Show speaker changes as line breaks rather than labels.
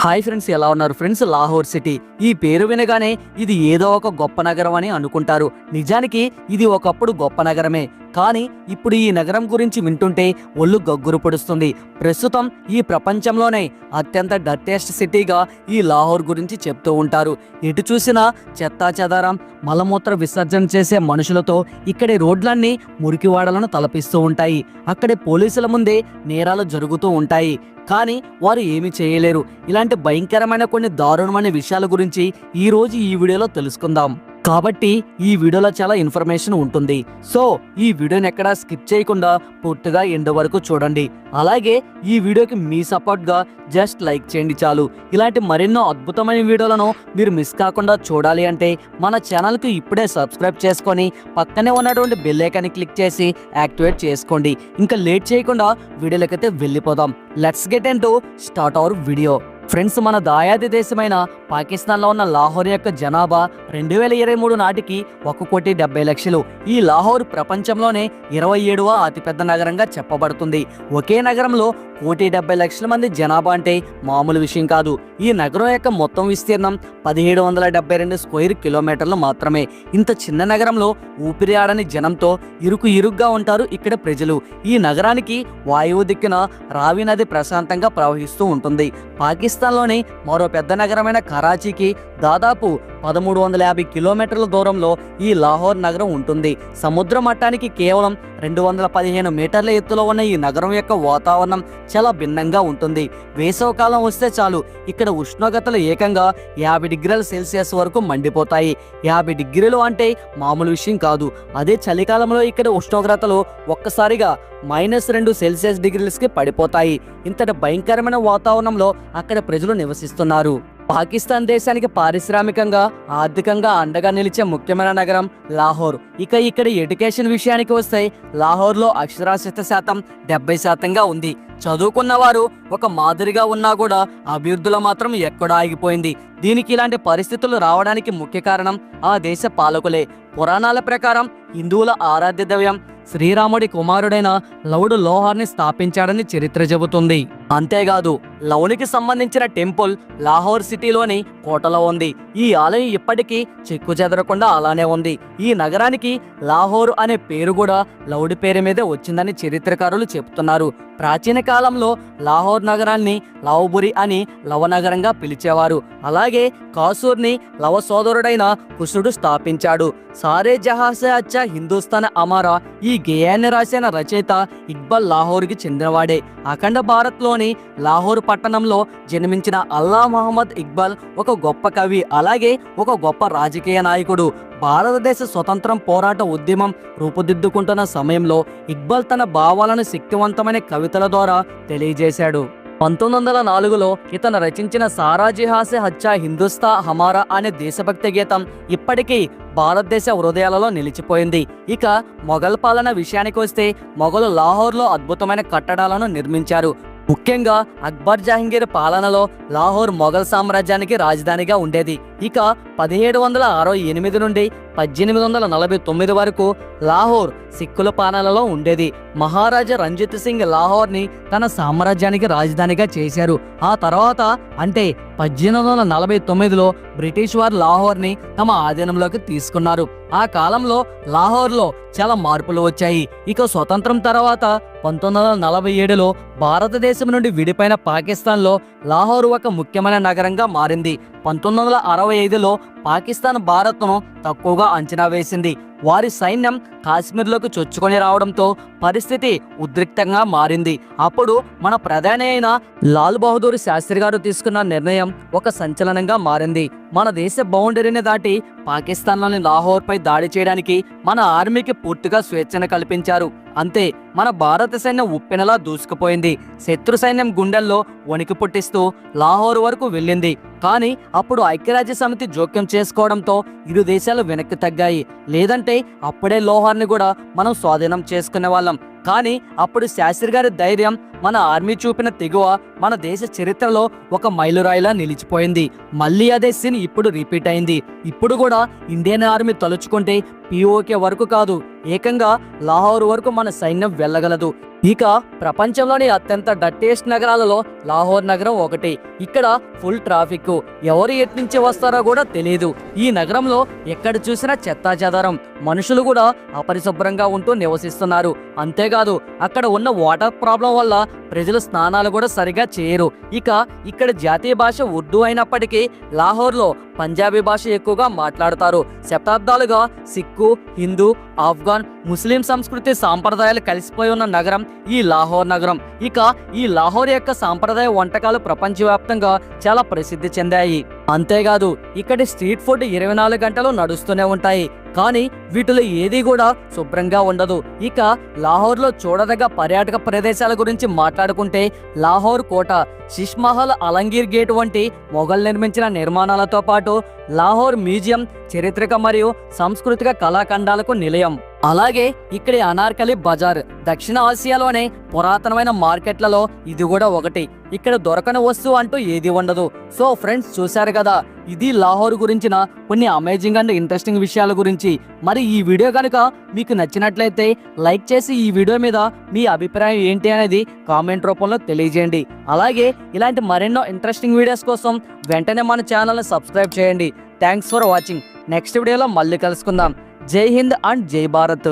Hi friends, ఎలా ఉన్నారు friends? Lahore city ఈ పేరు వినగానే ఇది ఏదో ఒక గొప్ప నగరం అని అనుకుంటారు. నిజానికి ఇది ఒకప్పుడు గొప్ప నగరమే. కానీ ఇప్పుడు ఈ నగరం గురించి వింటుంటే ఒళ్ళు గగ్గురు పొడుస్తుంది. ప్రస్తుతం ఈ ప్రపంచంలోనే అత్యంత డర్టెస్ట్ సిటీగా ఈ లాహోర్ గురించి చెప్తూ ఉంటారు. ఎటు చూసినా చెత్తా చెదారం, మలమూత్ర విసర్జన చేసే మనుషులతో ఇక్కడి రోడ్లన్నీ మురికివాడలను తలపిస్తూ ఉంటాయి. అక్కడి పోలీసుల ముందే నేరాలు జరుగుతూ ఉంటాయి. కానీ వారు ఏమీ చేయలేరు. ఇలాంటి భయంకరమైన కొన్ని దారుణమైన విషయాల గురించి ఈరోజు ఈ వీడియోలో తెలుసుకుందాం. కాబట్టి ఈ వీడియోలో చాలా ఇన్ఫర్మేషన్ ఉంటుంది. సో ఈ వీడియోని ఎక్కడా స్కిప్ చేయకుండా పూర్తిగా ఎండ్ వరకు చూడండి. అలాగే ఈ వీడియోకి మీ సపోర్ట్గా జస్ట్ లైక్ చేయండి చాలు. ఇలాంటి మరెన్నో అద్భుతమైన వీడియోలను మీరు మిస్ కాకుండా చూడాలి అంటే మన ఛానల్కి ఇప్పుడే సబ్స్క్రైబ్ చేసుకొని పక్కనే ఉన్నటువంటి బెల్ ఐకాన్ని క్లిక్ చేసి యాక్టివేట్ చేసుకోండి. ఇంకా లేట్ చేయకుండా వీడియోలకైతే వెళ్ళిపోదాం. Let's get into start our video. Friends, మన దాయాది దేశమైన పాకిస్తాన్లో ఉన్న లాహోర్ యొక్క జనాభా 2023 నాటికి 1,70,00,000. ఈ లాహోర్ ప్రపంచంలోనే 27వ అతిపెద్ద నగరంగా చెప్పబడుతుంది. ఒకే నగరంలో 1,70,00,000 మంది జనాభా అంటే మామూలు విషయం కాదు. ఈ నగరం యొక్క మొత్తం విస్తీర్ణం 1772 స్క్వేర్ కిలోమీటర్లు మాత్రమే. ఇంత చిన్న నగరంలో ఊపిరి ఆడని జనంతో ఇరుగ్గా ఉంటారు ఇక్కడ ప్రజలు. ఈ నగరానికి వాయువు దిక్కున రావి నది ప్రశాంతంగా ప్రవహిస్తూ ఉంటుంది. పాకిస్తాన్లోని మరో పెద్ద నగరమైన కరాచీకి దాదాపు 1350 కిలోమీటర్ల దూరంలో ఈ లాహోర్ నగరం ఉంటుంది. సముద్ర మట్టానికి కేవలం 215 మీటర్ల ఎత్తులో ఉన్న ఈ నగరం యొక్క వాతావరణం చాలా భిన్నంగా ఉంటుంది. వేసవకాలం వస్తే చాలు ఇక్కడ ఉష్ణోగ్రతలు ఏకంగా 50 డిగ్రీల సెల్సియస్ వరకు మండిపోతాయి. 50 డిగ్రీలు అంటే మామూలు విషయం కాదు. అదే చలికాలంలో ఇక్కడ ఉష్ణోగ్రతలు ఒక్కసారిగా -2 సెల్సియస్ డిగ్రీలకి పడిపోతాయి. ఇంతటి భయంకరమైన వాతావరణంలో అక్కడ ప్రజలు నివసిస్తున్నారు. పాకిస్తాన్ దేశానికి పారిశ్రామికంగా, ఆర్థికంగా అండగా నిలిచే ముఖ్యమైన నగరం లాహోర్. ఇక ఇక్కడ ఎడ్యుకేషన్ విషయానికి వస్తే లాహోర్లో అక్షరాస్యత శాతం 70%గా ఉంది. చదువుకున్న వారు ఒక మాదిరిగా ఉన్నా కూడా అభివృద్ధిలో మాత్రం ఎక్కడో ఆగిపోయింది. దీనికి ఇలాంటి పరిస్థితులు రావడానికి ముఖ్య కారణం ఆ దేశ పాలకులే. పురాణాల ప్రకారం హిందువుల ఆరాధ్య దైవం శ్రీరాముడి కుమారుడైన లవుడు లోహార్ని స్థాపించాడని చరిత్ర చెబుతుంది. అంతేకాదు, లవునికి సంబంధించిన టెంపుల్ లాహోర్ సిటీలోని కోటలో ఉంది. ఈ ఆలయం ఇప్పటికీ చెక్కు చెదరకుండా అలానే ఉంది. ఈ నగరానికి లాహోర్ అనే పేరు కూడా లవుడి పేరు మీదే వచ్చిందని చరిత్రకారులు చెబుతున్నారు. ప్రాచీన కాలంలో లాహోర్ నగరాన్ని లవబురి అని లవనగరంగా పిలిచేవారు. అలాగే కాసూర్ని లవ సోదరుడైన కుశుడు స్థాపించాడు. సారే జహాసే అచ్చా హిందుస్థాన్ అమారా ఈ గేయాన్ని రాసిన రచయిత ఇక్బాల్ లాహోర్కి చెందినవాడే. అఖండ భారత్లోని లాహోర్ పట్టణంలో జన్మించిన అల్లా మహమ్మద్ ఇక్బాల్ ఒక గొప్ప కవి, అలాగే ఒక గొప్ప రాజకీయ నాయకుడు. భారతదేశ స్వతంత్రం పోరాట ఉద్యమం రూపుదిద్దుకుంటున్న సమయంలో ఇక్బాల్ తన భావాలను శక్తివంతమైన కవితల ద్వారా తెలియజేశాడు. 1904లో ఇతను రచించిన సారా జిహాసే హచ్చా హిందుస్థా హమారా అనే దేశభక్తి గీతం ఇప్పటికీ భారతదేశ హృదయాలలో నిలిచిపోయింది. ఇక మొఘల్ పాలన విషయానికి వస్తే మొఘలు లాహోర్లో అద్భుతమైన కట్టడాలను నిర్మించారు. ముఖ్యంగా అక్బర్ జహంగీర్ పాలనలో లాహోర్ మొఘల్ సామ్రాజ్యానికి రాజధానిగా ఉండేది. ఇక 1768 నుండి 1849 వరకు లాహోర్ సిక్కుల పాలనలో ఉండేది. మహారాజా రంజిత్ సింగ్ లాహోర్ని తన సామ్రాజ్యానికి రాజధానిగా చేశారు. ఆ తర్వాత అంటే 1849లో బ్రిటిష్ వారు లాహోర్ని తమ ఆధీనంలోకి తీసుకున్నారు. ఆ కాలంలో లాహోర్లో చాలా మార్పులు వచ్చాయి. ఇక స్వతంత్రం తర్వాత 1947లో భారతదేశం నుండి విడిపోయిన పాకిస్తాన్లో లాహోర్ ఒక ముఖ్యమైన నగరంగా మారింది. 1965లో పాకిస్తాన్ భారత్ను తక్కువగా అంచనా వేసింది. వారి సైన్యం కాశ్మీర్లోకి చొచ్చుకొని రావడంతో పరిస్థితి ఉద్రిక్తంగా మారింది. అప్పుడు మన ప్రధాని అయిన లాల్ బహదూర్ శాస్త్రి గారు తీసుకున్న నిర్ణయం ఒక సంచలనంగా మారింది. మన దేశ బౌండరీని దాటి పాకిస్తాన్లోని లాహోర్పై దాడి చేయడానికి మన ఆర్మీకి పూర్తిగా స్వేచ్ఛను కల్పించారు. అంతే, మన భారత సైన్యం ఉప్పెనలా దూసుకుపోయింది. శత్రు సైన్యం గుండెల్లో వణికి పుట్టిస్తూ లాహోర్ వరకు వెళ్ళింది. కానీ అప్పుడు ఐక్యరాజ్య సమితి జోక్యం చేసుకోవడంతో ఇరు దేశాలు వెనక్కి తగ్గాయి. లేదంటే అప్పుడే లాహోర్ని కూడా మనం స్వాధీనం చేసుకునే వాళ్ళం. కానీ అప్పుడు శాస్త్రి గారి ధైర్యం, మన ఆర్మీ చూపిన తెగువ మన దేశ చరిత్రలో ఒక మైలురాయిలా నిలిచిపోయింది. మళ్ళీ అదే సీన్ ఇప్పుడు రిపీట్ అయింది. ఇప్పుడు కూడా ఇండియన్ ఆర్మీ తలుచుకుంటే పిఓకే వరకు కాదు, ఏకంగా లాహోర్ వరకు మన సైన్యం వెళ్ళగలదు. ఇక ప్రపంచంలోని అత్యంత డట్టేస్ట్ నగరాలలో లాహోర్ నగరం ఒకటి. ఇక్కడ ఫుల్ ట్రాఫిక్, ఎవరు ఎట్నుంచి వస్తారో కూడా తెలియదు. ఈ నగరంలో ఎక్కడ చూసినా చెత్తా చెదారం, మనుషులు కూడా అపరిశుభ్రంగా ఉంటూ నివసిస్తున్నారు. అంతేకాదు అక్కడ ఉన్న వాటర్ ప్రాబ్లం వల్ల ప్రజలు స్నానాలు కూడా సరిగా చేయరు. ఇక ఇక్కడ జాతీయ భాష ఉర్దూ అయినప్పటికీ లాహోర్లో పంజాబీ భాష ఎక్కువగా మాట్లాడతారు. శతాబ్దాలుగా సిక్కు, హిందూ, ఆఫ్ఘాన్, ముస్లిం సంస్కృతి సాంప్రదాయాలు కలిసిపోయి ఉన్న నగరం ఈ లాహోర్ నగరం. ఇక ఈ లాహోర్ యొక్క సాంప్రదాయ వంటకాలు ప్రపంచవ్యాప్తంగా చాలా ప్రసిద్ధి చెందాయి. అంతేకాదు ఇక్కడి స్ట్రీట్ ఫుడ్ 24 గంటలు నడుస్తూనే ఉంటాయి, కానీ వీటిలో ఏది కూడా శుభ్రంగా ఉండదు. ఇక లాహోర్లో చూడదగ్గ పర్యాటక ప్రదేశాల గురించి మాట్లాడుకుంటే లాహోర్ కోట, శిష్ మహల్, అలంగీర్ గేట్ వంటి మొఘల్ నిర్మించిన నిర్మాణాలతో పాటు లాహోర్ మ్యూజియం చరిత్రక మరియు సాంస్కృతిక కళాఖండాలకు నిలయం. అలాగే ఇక్కడి అనార్కలి బజార్ దక్షిణ ఆసియాలోనే పురాతనమైన మార్కెట్లలో ఇది కూడా ఒకటి. ఇక్కడ దొరకని వస్తువు అంటూ ఏది ఉండదు. సో ఫ్రెండ్స్, చూశారు కదా, ఇది లాహోర్ గురించిన కొన్ని అమేజింగ్ అండ్ ఇంట్రెస్టింగ్ విషయాల గురించి. మరి ఈ వీడియో కనుక మీకు నచ్చినట్లయితే లైక్ చేసి ఈ వీడియో మీద మీ అభిప్రాయం ఏంటి అనేది కామెంట్ రూపంలో తెలియజేయండి. అలాగే ఇలాంటి మరెన్నో ఇంట్రెస్టింగ్ వీడియోస్ కోసం వెంటనే మన ఛానల్ని సబ్స్క్రైబ్ చేయండి. Thanks for watching. నెక్స్ట్ వీడియోలో మళ్ళీ కలుసుకుందాం. జై హింద్ అండ్ జై భారత్.